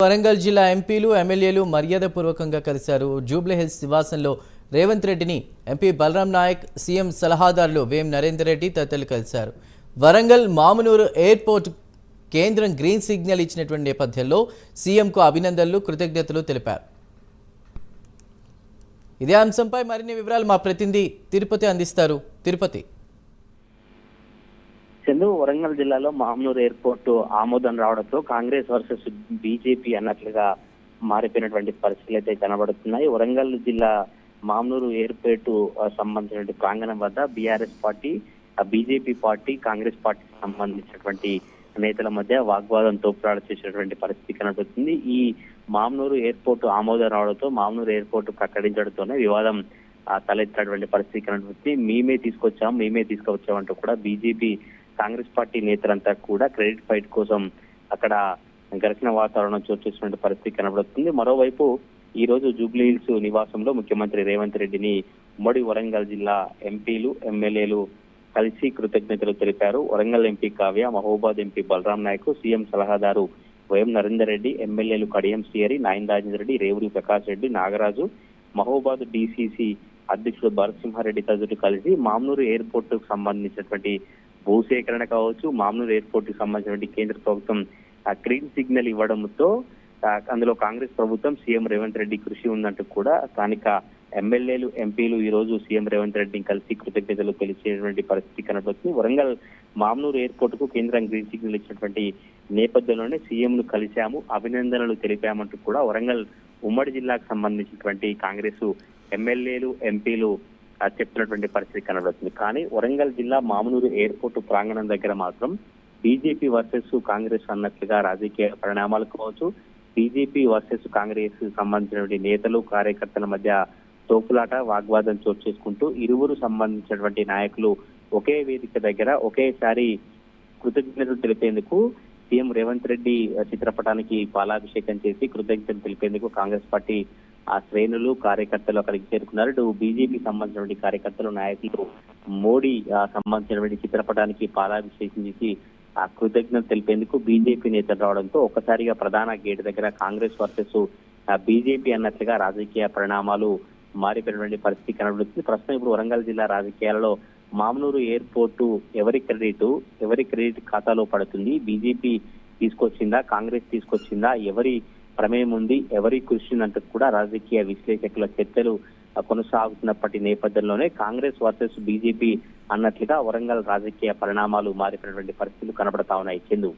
వరంగల్ జిల్లా ఎంపీలు ఎమ్మెల్యేలు మర్యాదపూర్వకంగా కలిశారు. జూబ్లీహిల్స్ నివాసంలో రేవంత్ రెడ్డిని ఎంపీ బలరాం నాయక్, సీఎం సలహాదారులు వేం నరేందర్ రెడ్డి తదితరులు కలిశారు. వరంగల్ మామునూరు ఎయిర్పోర్ట్ కేంద్రం గ్రీన్ సిగ్నల్ ఇచ్చినటువంటి నేపథ్యంలో సీఎంకు అభినందనలు, కృతజ్ఞతలు తెలిపారు. ఇదే అంశంపై మరిన్ని వివరాలు మా ప్రతినిధి తిరుపతి అందిస్తారు. తిరుపతి. వరంగల్ జిల్లాలో మామనూరు ఎయిర్పోర్ట్ ఆమోదం రావడంతో కాంగ్రెస్ వర్సెస్ బీజేపీ అన్నట్లుగా మారిపోయినటువంటి పరిస్థితులు అయితే కనబడుతున్నాయి. వరంగల్ జిల్లా మామనూరు ఎయిర్పోర్ట్ సంబంధించిన ప్రాంగణం వద్ద BRS party, BJP party, Congress పార్టీకి సంబంధించినటువంటి నేతల మధ్య వాగ్వాదం తోపులాట చేసినటువంటి పరిస్థితి కనబడుతుంది. ఈ మామనూరు ఎయిర్పోర్ట్ ఆమోదం రావడంతో మామనూరు ఎయిర్పోర్ట్ ప్రకటించడంతోనే వివాదం తలెత్తినటువంటి పరిస్థితి కనబడుతుంది. మేమే తీసుకొచ్చామంటూ కూడా బీజేపీ, కాంగ్రెస్ పార్టీ నేతలంతా కూడా క్రెడిట్ ఫైట్ కోసం అక్కడ ఘర్షణ వాతావరణం చోటు చేసినటువంటి పరిస్థితి కనబడుతుంది. మరోవైపు ఈ రోజు జూబ్లీహిల్స్ నివాసంలో ముఖ్యమంత్రి రేవంత్ రెడ్డిని ఉమ్మడి వరంగల్ జిల్లా ఎంపీలు, ఎమ్మెల్యేలు కలిసి కృతజ్ఞతలు తెలిపారు. Warangal MP Kavya, Mahabubabad MP Balram Naik, CM సలహాదారు వైఎం నరేందర్ రెడ్డి, ఎమ్మెల్యేలు కడియం శ్రీహరి, నాయన్ రాజేందర్ రెడ్డి, రేవూరి ప్రకాష్ రెడ్డి, నాగరాజు, మహబూబాద్ డీసీసీ అధ్యక్షుడు భరత్సింహారెడ్డి తదితరులు కలిసి మామనూరు ఎయిర్పోర్ట్ కు సంబంధించినటువంటి భూసేకరణ కావచ్చు, మామనూరు ఎయిర్పోర్ట్ కి సంబంధించినటువంటి కేంద్ర ప్రభుత్వం గ్రీన్ సిగ్నల్ ఇవ్వడంతో అందులో కాంగ్రెస్ ప్రభుత్వం, సీఎం రేవంత్ రెడ్డి కృషి ఉందంటూ కూడా స్థానిక ఎమ్మెల్యేలు, ఎంపీలు ఈ రోజు సీఎం రేవంత్ రెడ్డిని కలిసి కృతజ్ఞతలు తెలిసేటువంటి పరిస్థితి కనబడుతుంది. వరంగల్ మామనూరు ఎయిర్పోర్ట్ కు కేంద్రం గ్రీన్ సిగ్నల్ ఇచ్చినటువంటి నేపథ్యంలోనే సీఎం ను కలిశాము, అభినందనలు తెలిపామంటూ కూడా వరంగల్ ఉమ్మడి జిల్లాకు సంబంధించినటువంటి కాంగ్రెస్ ఎమ్మెల్యేలు, ఎంపీలు చెప్తున్నటువంటి పరిస్థితి కనబడుతుంది. కానీ వరంగల్ జిల్లా మామనూరు ఎయిర్పోర్ట్ ప్రాంగణం దగ్గర మాత్రం బీజేపీ వర్సెస్ కాంగ్రెస్ అన్నట్లుగా రాజకీయ పరిణామాలు కావచ్చు, బీజేపీ వర్సెస్ కాంగ్రెస్ సంబంధించినటువంటి నేతలు, కార్యకర్తల మధ్య తోపులాట, వాగ్వాదం చోటు చేసుకుంటూ ఇరువురు సంబంధించినటువంటి నాయకులు ఒకే వేదిక దగ్గర ఒకేసారి కృతజ్ఞతలు తెలిపేందుకు సీఎం రేవంత్ రెడ్డి చిత్రపటానికి పాలాభిషేకం చేసి కృతజ్ఞతలు తెలిపేందుకు కాంగ్రెస్ పార్టీ శ్రేణులు, కార్యకర్తలు అక్కడికి చేరుకున్నారు. ఇటు బీజేపీ సంబంధించినటువంటి కార్యకర్తలు, నాయకులు మోడీ సంబంధించినటువంటి చిత్రపటానికి పాలాభిషేకం చేసి కృతజ్ఞత తెలిపేందుకు బీజేపీ నేతలు రావడంతో ఒక్కసారిగా ప్రధాన గేట్ దగ్గర కాంగ్రెస్ వర్సెస్ బీజేపీ అన్నట్లుగా రాజకీయ పరిణామాలు మారిపోయినటువంటి పరిస్థితి కనబడుతుంది. ప్రస్తుతం ఇప్పుడు వరంగల్ జిల్లా రాజకీయాలలో మామనూరు ఎయిర్పోర్టు ఎవరి క్రెడిట్ ఖాతాలో పడుతుంది, బీజేపీ తీసుకొచ్చిందా, కాంగ్రెస్ తీసుకొచ్చిందా, ఎవరి ప్రమేయం ఉంది, ఎవరి కృషి అంటూ కూడా రాజకీయ విశ్లేషకుల చర్చలు కొనసాగుతున్నప్పటి నేపథ్యంలోనే కాంగ్రెస్ వర్సెస్ బీజేపీ అన్నట్లుగా వరంగల్ రాజకీయ పరిణామాలు మారిపోయినటువంటి పరిస్థితులు కనబడతా ఉన్నాయి. చందు.